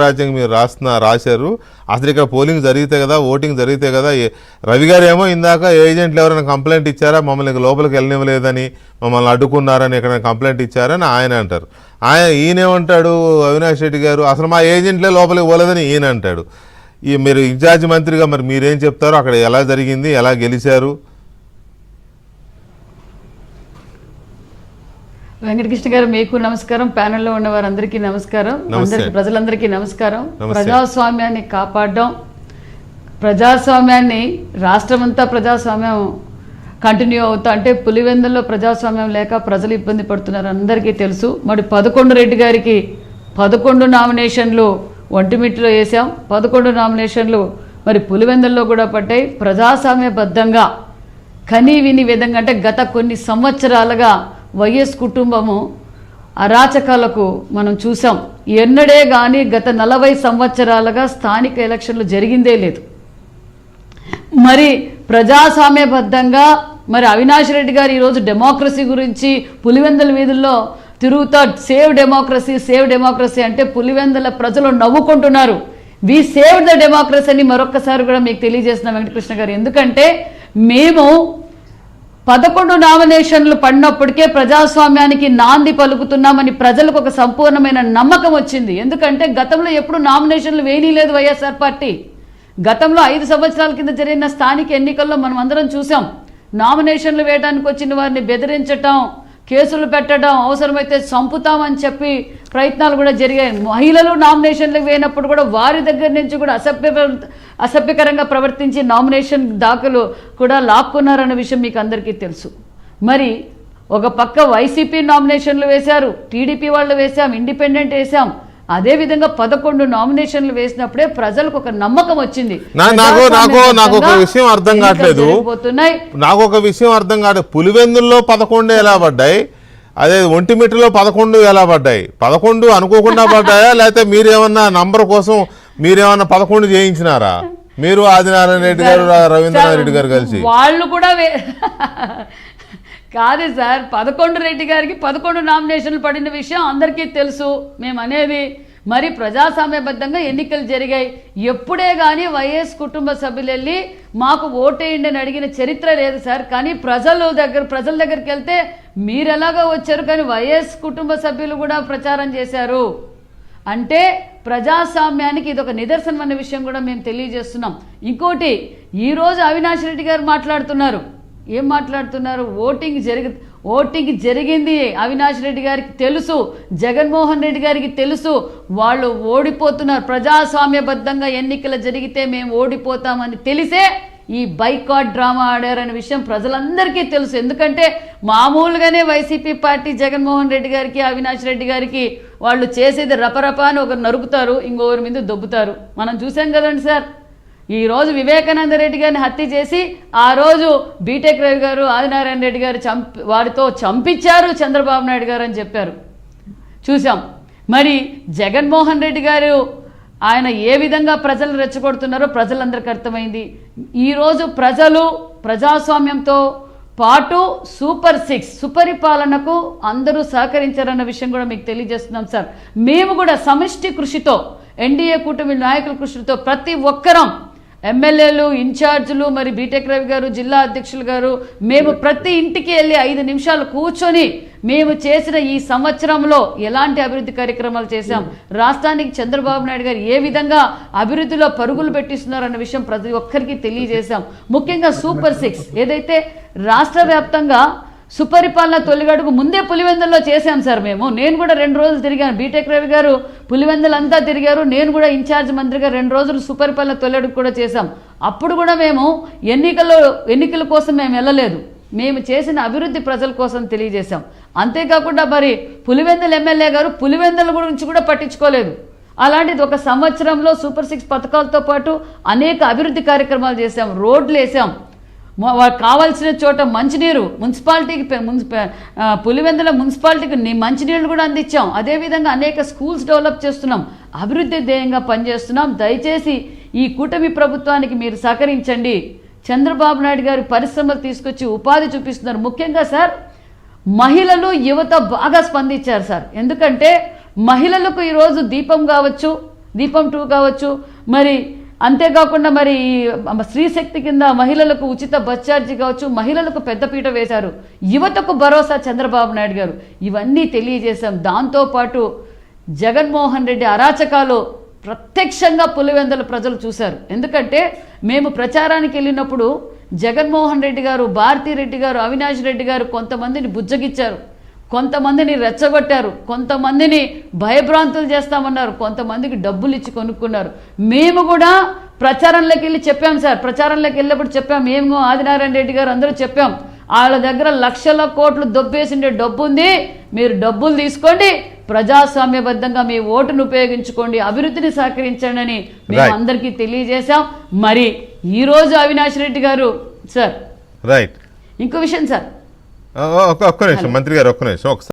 రాజ్యాంగం మీరు రాశారు. అసలు ఇక్కడ పోలింగ్ జరిగితే కదా, ఓటింగ్ జరిగితే కదా. రవి గారు ఏమో ఇందాక ఏజెంట్లు ఎవరైనా కంప్లైంట్ ఇచ్చారా, మమ్మల్ని లోపలికి వెళ్ళనివ్వలేదని, మమ్మల్ని అడ్డుకున్నారని ఎక్కడ కంప్లైంట్ ఇచ్చారని ఆయన అంటారు. ఈయనేమంటాడు అవినాష్ రెడ్డి గారు, అసలు మా ఏజెంట్లే లోపలికి పోలేదని ఈయన అంటాడు. మీరు ఇన్ఛార్జ్ మంత్రిగా మరి మీరేం చెప్తారు? అక్కడ ఎలా జరిగింది, ఎలా గెలిచారు? వెంకటకృష్ణ గారు మీకు నమస్కారం, ప్యానెల్లో ఉన్న వారందరికీ నమస్కారం, అందరికి ప్రజలందరికీ నమస్కారం. ప్రజాస్వామ్యాన్ని కాపాడడం, ప్రజాస్వామ్యాన్ని రాష్ట్రమంతా ప్రజాస్వామ్యం కంటిన్యూ అవుతా అంటే పులివెందుల్లో ప్రజాస్వామ్యం లేక ప్రజలు ఇబ్బంది పడుతున్నారు అందరికీ తెలుసు. మరి 11 రెడ్డి గారికి 11 నామినేషన్లు ఒంటిమిట్లో వేసాం, 11 నామినేషన్లు మరి పులివెందుల్లో కూడా పడ్డాయి. ప్రజాస్వామ్యబద్ధంగా కనీ విని విధంగా అంటే గత కొన్ని సంవత్సరాలుగా వైఎస్ కుటుంబము అరాచకాలకు మనం చూసాం. ఎన్నడే కానీ గత 40 సంవత్సరాలుగా స్థానిక ఎలక్షన్లు జరిగిందే లేదు. మరి ప్రజాస్వామ్యబద్ధంగా మరి అవినాష్ రెడ్డి గారు ఈరోజు డెమోక్రసీ గురించి పులివెందుల వీధుల్లో తిరుగుతా సేవ్ డెమోక్రసీ అంటే పులివెందుల ప్రజలు నవ్వుకుంటున్నారు. వి సేవ్ ద డెమోక్రసీ అని మరొక్కసారి కూడా మీకు తెలియజేస్తున్నాం వెంకటకృష్ణ గారు. ఎందుకంటే మేము 11 నామినేషన్లు పడినప్పటికే ప్రజాస్వామ్యానికి నాంది పలుకుతున్నామని ప్రజలకు ఒక సంపూర్ణమైన నమ్మకం వచ్చింది. ఎందుకంటే గతంలో ఎప్పుడు నామినేషన్లు వేయలేదు వైఎస్ఆర్ పార్టీ. గతంలో 5 సంవత్సరాల కింద జరిగిన స్థానిక ఎన్నికల్లో మనం అందరం చూసాం. నామినేషన్లు వేయడానికి వచ్చిన వారిని బెదిరించటం, కేసులు పెట్టడం, అవసరమైతే చంపుతామని చెప్పి ప్రయత్నాలు కూడా జరిగాయి. మహిళలు నామినేషన్లు వేయనప్పుడు కూడా వారి దగ్గర నుంచి కూడా అసభ్యకరంగా ప్రవర్తించి నామినేషన్ దాఖలు కూడా లాక్కున్నారన్న విషయం మీకు అందరికీ తెలుసు. మరి ఒక పక్క వైసీపీ నామినేషన్లు వేశారు, టీడీపీ వాళ్ళు వేసాం, ఇండిపెండెంట్ వేసాం. అదేవిధంగా 11 నామినేషన్లు వేసినప్పుడే ప్రజలకు ఒక నమ్మకం వచ్చింది. నాకు ఒక విషయం అర్థం కావట్లేదు. పులివెందుల్లో 11 ఎలా పడ్డాయి, అదే ఒంటిమిట్టలో 11 ఎలా పడ్డాయి? 11 అనుకోకుండా పడ్డాయా, లేకపోతే మీరేమన్నా నంబర్ కోసం మీరేమన్నా 11 చేయించినారా? మీరు ఆదినారాయణ రెడ్డి గారు, రవీంద్రనాథ్ రెడ్డి గారు కలిసి వాళ్ళు కూడా కాదు సార్. 11 రెడ్డి గారికి 11 నామినేషన్లు పడిన విషయం అందరికీ తెలుసు. మేము అనేది మరి ప్రజాస్వామ్యబద్ధంగా ఎన్నికలు జరిగాయి. ఎప్పుడే కానీ వైఎస్ కుటుంబ సభ్యులు వెళ్ళి మాకు ఓటేయండి అని అడిగిన చరిత్ర లేదు సార్. కానీ ప్రజల దగ్గరికి వెళ్తే మీరు ఎలాగో వచ్చారు, కానీ వైఎస్ కుటుంబ సభ్యులు కూడా ప్రచారం చేశారు. అంటే ప్రజాస్వామ్యానికి ఇది ఒక నిదర్శనం అనే విషయం కూడా మేము తెలియజేస్తున్నాం. ఇంకోటి, ఈరోజు అవినాష్ రెడ్డి గారు మాట్లాడుతున్నారు. ఏం మాట్లాడుతున్నారు? ఓటింగ్ జరిగింది అవినాష్ రెడ్డి గారికి తెలుసు, జగన్మోహన్ రెడ్డి గారికి తెలుసు, వాళ్ళు ఓడిపోతున్నారు. ప్రజాస్వామ్యబద్ధంగా ఎన్నికలు జరిగితే మేము ఓడిపోతామని తెలిసే ఈ బైకాట్ డ్రామా ఆడారనే విషయం ప్రజలందరికీ తెలుసు. ఎందుకంటే మామూలుగానే వైసీపీ పార్టీ జగన్మోహన్ రెడ్డి గారికి, అవినాష్ రెడ్డి గారికి వాళ్ళు చేసేది రపరప అని ఒకరు నరుకుతారు, ఇంకొకరి మీద దొబ్బుతారు. మనం చూసాం కదండి సార్. ఈరోజు వివేకానంద రెడ్డి గారిని హత్య చేసి ఆ రోజు బీటెక్ రవి గారు, ఆదినారాయణ రెడ్డి గారు వారితో చంపించారు చంద్రబాబు నాయుడు గారు అని చెప్పారు, చూసాం. మరి జగన్మోహన్ రెడ్డి గారు ఆయన ఏ విధంగా ప్రజలు రెచ్చగొడుతున్నారో ప్రజలందరికీ అర్థమైంది. ఈరోజు ప్రజలు ప్రజాస్వామ్యంతో పాటు సూపర్ 6 సుపరిపాలనకు అందరూ సహకరించారన్న విషయం కూడా మీకు తెలియజేస్తున్నాం సార్. మేము కూడా సమిష్టి కృషితో, ఎన్డీఏ కూటమి నాయకుల కృషితో ప్రతి ఒక్కరం, ఎమ్మెల్యేలు, ఇన్ఛార్జీలు, మరి బీటెక్ రవి గారు, జిల్లా అధ్యక్షులు గారు, మేము ప్రతి ఇంటికి వెళ్ళి 5 నిమిషాలు కూర్చొని మేము చేసిన ఈ సంవత్సరంలో ఎలాంటి అభివృద్ధి కార్యక్రమాలు చేశాం, రాష్ట్రానికి చంద్రబాబు నాయుడు గారు ఏ విధంగా అభివృద్ధిలో పరుగులు పెట్టిస్తున్నారన్న విషయం ప్రతి ఒక్కరికి తెలియజేశాం. ముఖ్యంగా సూపర్ 6 ఏదైతే రాష్ట్ర వ్యాప్తంగా సుపరిపాలన తొలిగడుగు ముందే పులివెందుల్లో చేశాం సార్. నేను కూడా 2 రోజులు తిరిగాను, బీటెక్ రవి గారు పులివెందులంతా తిరిగారు, నేను కూడా ఇన్ఛార్జ్ మంత్రిగా 2 రోజులు సుపరిపాలన తొలిగడుగు కూడా చేశాం. అప్పుడు కూడా మేము ఎన్నికల కోసం మేము వెళ్ళలేదు, మేము చేసిన అభివృద్ధి ప్రజల కోసం తెలియజేశాం. అంతేకాకుండా మరి పులివెందుల ఎమ్మెల్యే గారు పులివెందుల గురించి కూడా పట్టించుకోలేదు. అలాంటిది ఒక సంవత్సరంలో సూపర్ 6 పథకాలతో పాటు అనేక అభివృద్ధి కార్యక్రమాలు చేశాం, రోడ్లు వేసాం, కావాల్సిన చోట మంచినీరు మున్సిపాలిటీకి పులివెందుల మున్సిపాలిటీకి మంచినీళ్ళు కూడా అందించాం. అదేవిధంగా అనేక స్కూల్స్ డెవలప్ చేస్తున్నాం, అభివృద్ధి ధ్యేయంగా పనిచేస్తున్నాం. దయచేసి ఈ కూటమి ప్రభుత్వానికి మీరు సహకరించండి. చంద్రబాబు నాయుడు గారు పరిశ్రమలు తీసుకొచ్చి ఉపాధి చూపిస్తున్నారు. ముఖ్యంగా సార్ మహిళలు, యువత బాగా స్పందించారు సార్. ఎందుకంటే మహిళలకు ఈరోజు దీపం కావచ్చు, దీపం 2 కావచ్చు, మరి అంతేకాకుండా మరి స్త్రీ శక్తి కింద మహిళలకు ఉచిత బస్ ఛార్జీ కావచ్చు, మహిళలకు పెద్దపీట వేశారు, యువతకు భరోసా చంద్రబాబు నాయుడు గారు, ఇవన్నీ తెలియజేశాం. దాంతోపాటు జగన్మోహన్ రెడ్డి అరాచకాలు ప్రత్యక్షంగా పులివెందుల ప్రజలు చూశారు. ఎందుకంటే మేము ప్రచారానికి వెళ్ళినప్పుడు జగన్మోహన్ రెడ్డి గారు, భారతిరెడ్డి గారు, అవినాష్ రెడ్డి గారు కొంతమందిని బుజ్జగిచ్చారు, కొంతమందిని రెచ్చగొట్టారు, కొంతమందిని భయభ్రాంతులు చేస్తామన్నారు, కొంతమందికి డబ్బులు ఇచ్చి కొనుక్కున్నారు. మేము కూడా ప్రచారంలోకి వెళ్ళి చెప్పాం సార్, ప్రచారంలోకి వెళ్ళినప్పుడు చెప్పాం, మేము ఆదినారాయణ రెడ్డి గారు అందరూ చెప్పాం, వాళ్ళ దగ్గర లక్షల కోట్లు దొబ్బేసిండే డబ్బు ఉంది, మీరు డబ్బులు తీసుకోండి, ప్రజాస్వామ్యబద్ధంగా మీ ఓటును ఉపయోగించుకోండి, అభివృద్ధిని సహకరించండి అని మేము అందరికీ తెలియజేశాం. మరి ఈరోజు అవినాష్ రెడ్డి గారు సార్ రైట్ ఇంకో విషయం సార్, ఒక్క నిమిషం మంత్రి గారు, ఒక్క నిమిషం.